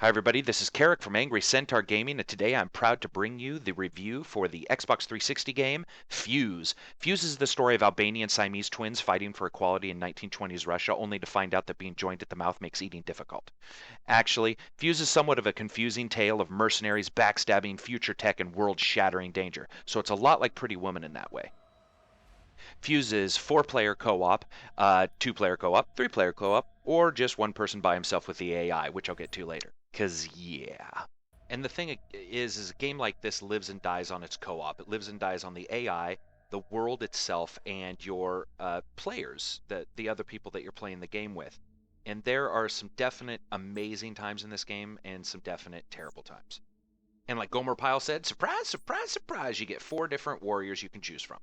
Hi everybody, this is Carrick from Angry Centaur Gaming, and today I'm proud to bring you the review for the Xbox 360 game, Fuse. Fuse is the story of Albanian Siamese twins fighting for equality in 1920s Russia, only to find out that being joined at the mouth makes eating difficult. Actually, Fuse is somewhat of a confusing tale of mercenaries, backstabbing, future tech, and world-shattering danger, so it's a lot like Pretty Woman in that way. Fuse is 4-player co-op, 2-player co-op, 3-player co-op, or just one person by himself with the AI, which I'll get to later. 'Cause yeah. And the thing is a game like this lives and dies on its co-op. It lives and dies on the AI, the world itself, and your players, the other people that you're playing the game with. And there are some definite amazing times in this game and some definite terrible times. And like Gomer Pyle said, surprise, surprise, surprise, you get 4 different warriors you can choose from.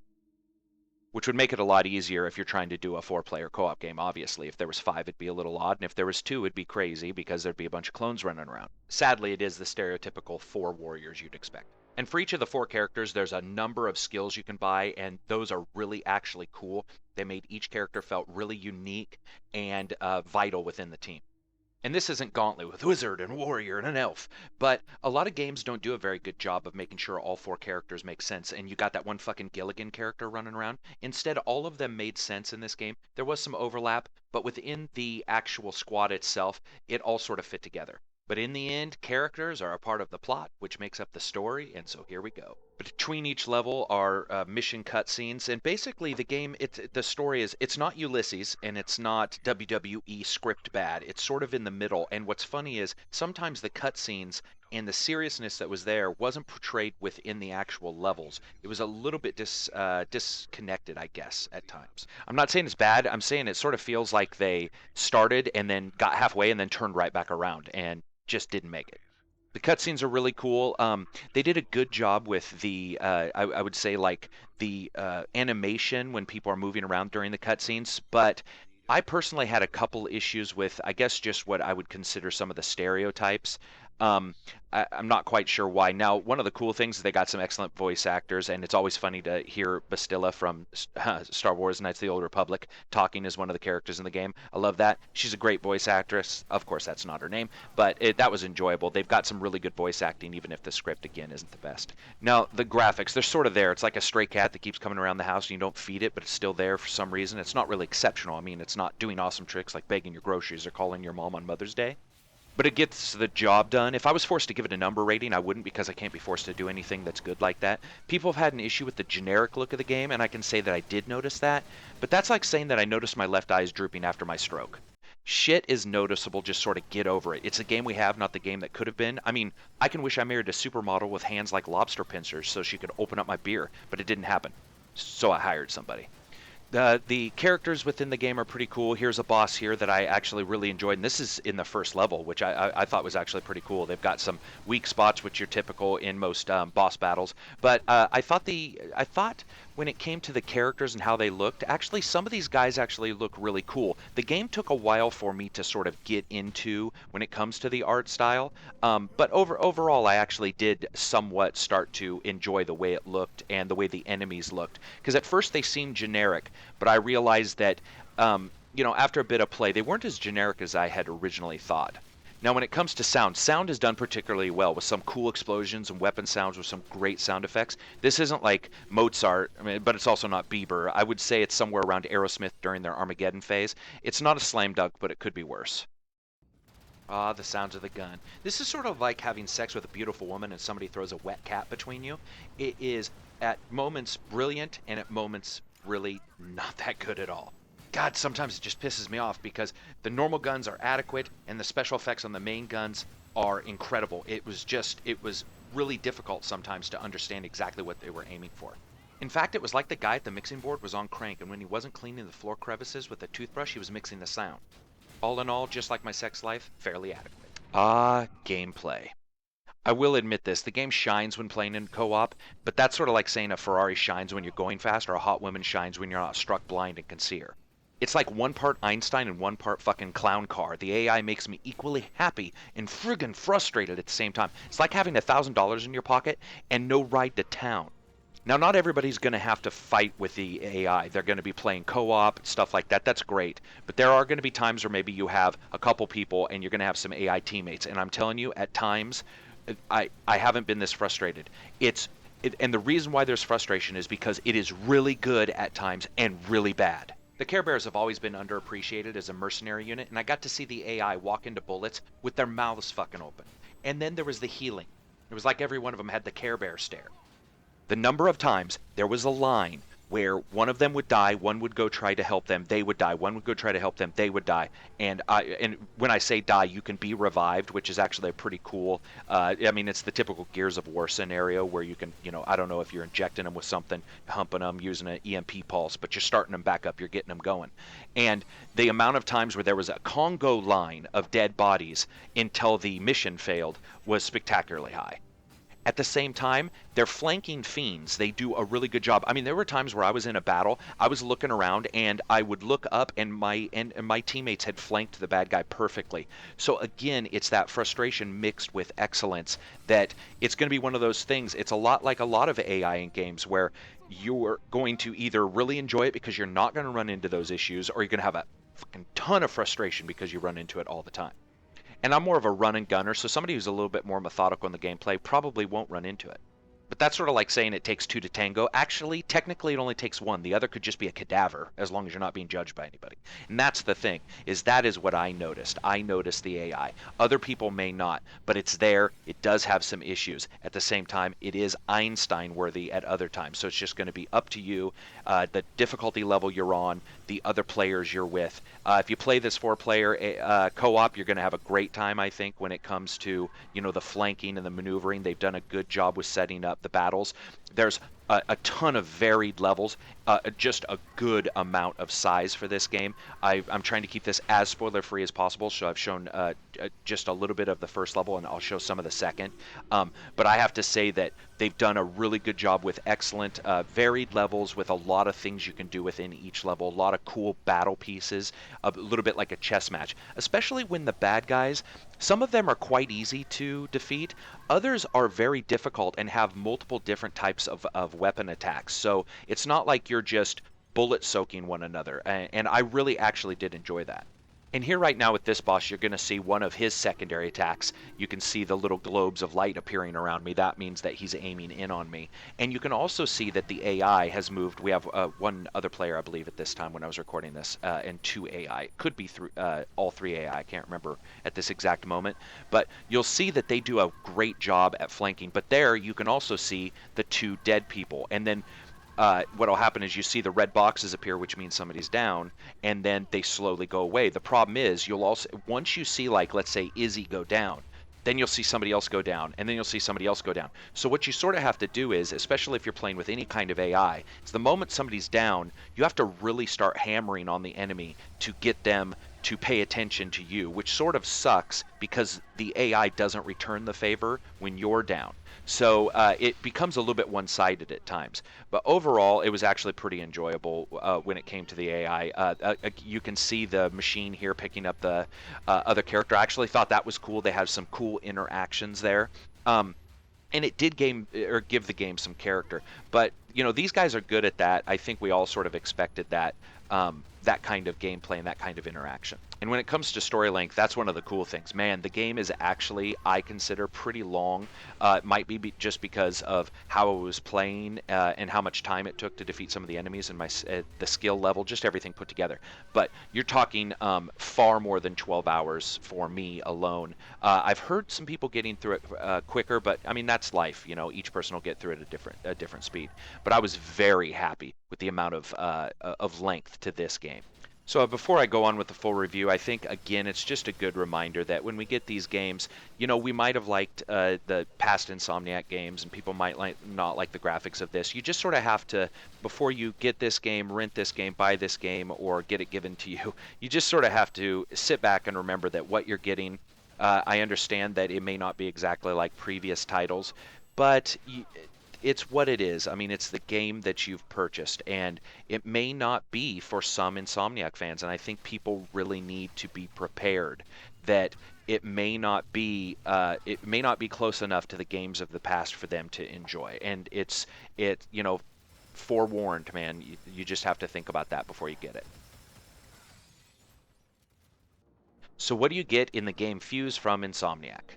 Which would make it a lot easier if you're trying to do a 4-player co-op game, obviously. If there was 5, it'd be a little odd, and if there was 2, it'd be crazy because there'd be a bunch of clones running around. Sadly, it is the stereotypical 4 warriors you'd expect. And for each of the 4 characters, there's a number of skills you can buy, and those are really actually cool. They made each character felt really unique and vital within the team. And this isn't Gauntlet with Wizard and Warrior and an Elf, but a lot of games don't do a very good job of making sure all 4 characters make sense, and you got that one fucking Gilligan character running around. Instead, all of them made sense in this game. There was some overlap, but within the actual squad itself, it all sort of fit together. But in the end, characters are a part of the plot, which makes up the story, and so here we go. Between each level are mission cutscenes, and basically the game, the story is, it's not Ulysses, and it's not WWE script bad. It's sort of in the middle, and what's funny is sometimes the cutscenes and the seriousness that was there wasn't portrayed within the actual levels. It was a little bit disconnected, I guess, at times. I'm not saying it's bad. I'm saying it sort of feels like they started and then got halfway and then turned right back around and just didn't make it. The cutscenes are really cool. They did a good job with the, I would say, like the animation when people are moving around during the cutscenes, but I personally had a couple issues with, I guess, just what I would consider some of the stereotypes. I'm not quite sure why. Now, one of the cool things is they got some excellent voice actors, and it's always funny to hear Bastilla from Star Wars Knights of the Old Republic talking as one of the characters in the game. I love that. She's a great voice actress. Of course, that's not her name, but that was enjoyable. They've got some really good voice acting, even if the script, again, isn't the best. Now, the graphics, they're sort of there. It's like a stray cat that keeps coming around the house, and you don't feed it, but it's still there for some reason. It's not really exceptional. I mean, it's not doing awesome tricks like begging your groceries or calling your mom on Mother's Day. But it gets the job done. If I was forced to give it a number rating, I wouldn't, because I can't be forced to do anything that's good like that. People have had an issue with the generic look of the game, and I can say that I did notice that. But that's like saying that I noticed my left eye is drooping after my stroke. Shit is noticeable, just sort of get over it. It's a game we have, not the game that could have been. I mean, I can wish I married a supermodel with hands like lobster pincers so she could open up my beer, but it didn't happen. So I hired somebody. The characters within the game are pretty cool. Here's a boss here that I actually really enjoyed, and this is in the first level, which I thought was actually pretty cool. They've got some weak spots, which are typical in most boss battles, but I thought when it came to the characters and how they looked, actually some of these guys actually look really cool. The game took a while for me to sort of get into when it comes to the art style, but overall I actually did somewhat start to enjoy the way it looked and the way the enemies looked, because at first they seemed generic, but I realized that after a bit of play, they weren't as generic as I had originally thought. Now, when it comes to sound is done particularly well with some cool explosions and weapon sounds with some great sound effects. This isn't like Mozart, but it's also not Bieber. I would say it's somewhere around Aerosmith during their Armageddon phase. It's not a slam dunk, but it could be worse. Ah, the sounds of the gun. This is sort of like having sex with a beautiful woman and somebody throws a wet cat between you. It is at moments brilliant and at moments really not that good at all. God, sometimes it just pisses me off because the normal guns are adequate and the special effects on the main guns are incredible. It was really difficult sometimes to understand exactly what they were aiming for. In fact, it was like the guy at the mixing board was on crank, and when he wasn't cleaning the floor crevices with a toothbrush, he was mixing the sound. All in all, just like my sex life, fairly adequate. Ah, gameplay. I will admit this, the game shines when playing in co-op, but that's sort of like saying a Ferrari shines when you're going fast or a hot woman shines when you're not struck blind and can see her. It's like one part Einstein and one part fucking clown car. The AI makes me equally happy and friggin' frustrated at the same time. It's like having $1,000 in your pocket and no ride to town. Now, not everybody's going to have to fight with the AI. They're going to be playing co-op, stuff like that. That's great. But there are going to be times where maybe you have a couple people and you're going to have some AI teammates. And I'm telling you, at times, I haven't been this frustrated. And the reason why there's frustration is because it is really good at times and really bad. The Care Bears have always been underappreciated as a mercenary unit, and I got to see the AI walk into bullets with their mouths fucking open. And then there was the healing. It was like every one of them had the Care Bear stare. The number of times there was a line where one of them would die, one would go try to help them, they would die, one would go try to help them, they would die. And when I say die, you can be revived, which is actually a pretty cool. I mean, it's the typical Gears of War scenario where you can, I don't know if you're injecting them with something, humping them, using an EMP pulse, but you're starting them back up, you're getting them going. And the amount of times where there was a Congo line of dead bodies until the mission failed was spectacularly high. At the same time, they're flanking fiends. They do a really good job. I mean, there were times where I was in a battle, I was looking around, and I would look up, and my teammates had flanked the bad guy perfectly. So again, it's that frustration mixed with excellence that it's going to be one of those things. It's a lot like a lot of AI in games where you're going to either really enjoy it because you're not going to run into those issues, or you're going to have a fucking ton of frustration because you run into it all the time. And I'm more of a run and gunner, so somebody who's a little bit more methodical in the gameplay probably won't run into it. But that's sort of like saying it takes two to tango. Actually, technically, it only takes one. The other could just be a cadaver, as long as you're not being judged by anybody. And that's the thing, is that is what I noticed. I noticed the AI. Other people may not, but it's there. It does have some issues. At the same time, it is Einstein-worthy at other times. So it's just going to be up to you, the difficulty level you're on, the other players you're with. If you play this four-player co-op, you're going to have a great time, I think, when it comes to, the flanking and the maneuvering. They've done a good job with setting up the battles. There's a ton of varied levels, just a good amount of size for this game. I'm trying to keep this as spoiler-free as possible, so I've shown just a little bit of the first level, and I'll show some of the second. But I have to say that they've done a really good job with excellent varied levels with a lot of things you can do within each level, a lot of cool battle pieces, a little bit like a chess match, especially when the bad guys, some of them are quite easy to defeat, others are very difficult and have multiple different types of weapon attacks. So it's not like you're just bullet soaking one another, and I really actually did enjoy that. And here right now with this boss, you're going to see one of his secondary attacks. You can see the little globes of light appearing around me. That means that he's aiming in on me. And you can also see that the AI has moved. We have one other player, I believe, at this time when I was recording this, and two AI. It could be all three AI. I can't remember at this exact moment. But you'll see that they do a great job at flanking. But there you can also see the two dead people. And then what'll happen is you see the red boxes appear, which means somebody's down, and then they slowly go away. The problem is you'll also, once you see, like, let's say Izzy go down, then you'll see somebody else go down, and then you'll see somebody else go down. So what you sort of have to do is, especially if you're playing with any kind of AI, is the moment somebody's down, you have to really start hammering on the enemy to get them to pay attention to you, which sort of sucks because the AI doesn't return the favor when you're down. So it becomes a little bit one-sided at times. But overall, it was actually pretty enjoyable when it came to the AI. You can see the machine here picking up the other character. I actually thought that was cool. They have some cool interactions there. And it did give the game some character. But, these guys are good at that. I think we all sort of expected that. That kind of gameplay and that kind of interaction. And when it comes to story length, that's one of the cool things. Man, the game is actually, I consider, pretty long. It might be just because of how I was playing and how much time it took to defeat some of the enemies and the skill level, just everything put together. But you're talking far more than 12 hours for me alone. I've heard some people getting through it quicker, but I mean, that's life. Each person will get through it at a different speed. But I was very happy with the amount of length to this game. So before I go on with the full review, I think, again, it's just a good reminder that when we get these games, we might have liked the past Insomniac games, and people might not like the graphics of this. You just sort of have to, before you get this game, rent this game, buy this game, or get it given to you, you just sort of have to sit back and remember that what you're getting, I understand that it may not be exactly like previous titles, but it's what it is. I mean, it's the game that you've purchased, and it may not be for some Insomniac fans, and I think people really need to be prepared that it may not be close enough to the games of the past for them to enjoy. And forewarned, man. You just have to think about that before you get it. So what do you get in the game Fuse from Insomniac?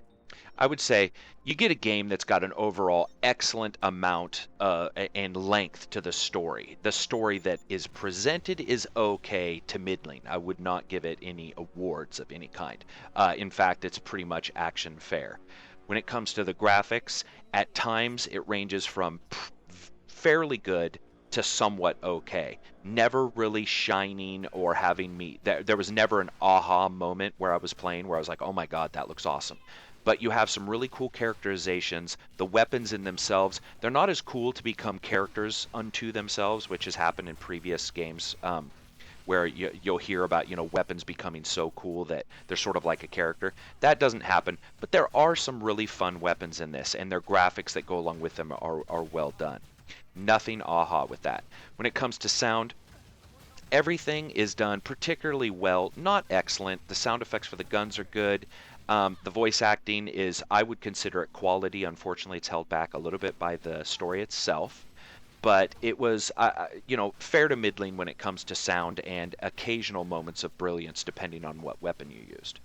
I would say you get a game that's got an overall excellent amount and length to the story. The story that is presented is okay to middling. I would not give it any awards of any kind. In fact, it's pretty much action fair. When it comes to the graphics, at times it ranges from fairly good to somewhat okay. Never really shining or having me. There was never an aha moment where I was playing where I was like, oh my god, that looks awesome. But you have some really cool characterizations. The weapons in themselves, they're not as cool to become characters unto themselves, which has happened in previous games, where you'll hear about weapons becoming so cool that they're sort of like a character. That doesn't happen, but there are some really fun weapons in this, and their graphics that go along with them are well done. Nothing aha with that. When it comes to sound, everything is done particularly well, not excellent. The sound effects for the guns are good. The voice acting is, I would consider it quality. Unfortunately, it's held back a little bit by the story itself. But it was, fair to middling when it comes to sound and occasional moments of brilliance depending on what weapon you used.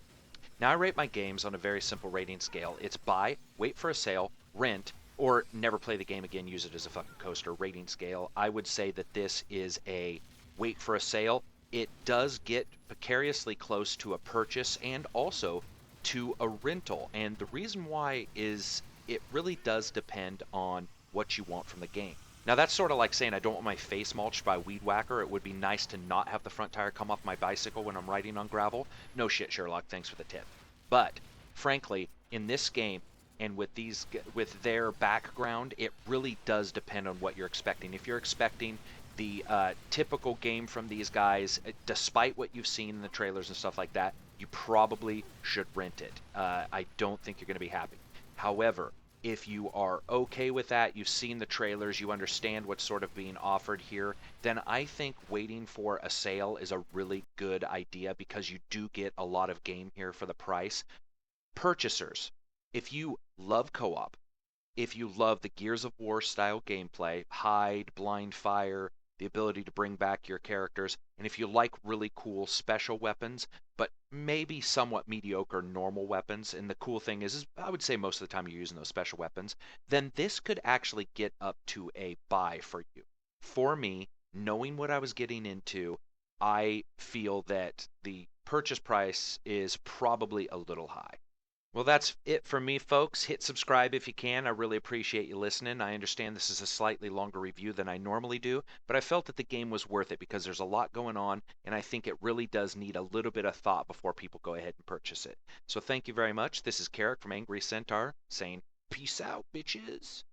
Now, I rate my games on a very simple rating scale. It's buy, wait for a sale, rent, or never play the game again, use it as a fucking coaster rating scale. I would say that this is a wait for a sale. It does get precariously close to a purchase and also to a rental. And the reason why is it really does depend on what you want from the game. Now, that's sort of like saying I don't want my face mulched by a weed whacker. It would be nice to not have the front tire come off my bicycle when I'm riding on gravel. No shit, Sherlock. Thanks for the tip. But, frankly, in this game, and with their background, it really does depend on what you're expecting. If you're expecting the typical game from these guys, despite what you've seen in the trailers and stuff like that, you probably should rent it. I don't think you're going to be happy. However, if you are okay with that, you've seen the trailers, you understand what's sort of being offered here, then I think waiting for a sale is a really good idea because you do get a lot of game here for the price. Purchasers, if you love co-op, if you love the Gears of War style gameplay, hide, blind fire, the ability to bring back your characters, and if you like really cool special weapons, but maybe somewhat mediocre normal weapons, and the cool thing is I would say most of the time you're using those special weapons, then this could actually get up to a buy for you. For me, knowing what I was getting into, I feel that the purchase price is probably a little high. Well, that's it for me, folks. Hit subscribe if you can. I really appreciate you listening. I understand this is a slightly longer review than I normally do, but I felt that the game was worth it because there's a lot going on, and I think it really does need a little bit of thought before people go ahead and purchase it. So thank you very much. This is Carrick from Angry Centaur saying, peace out, bitches.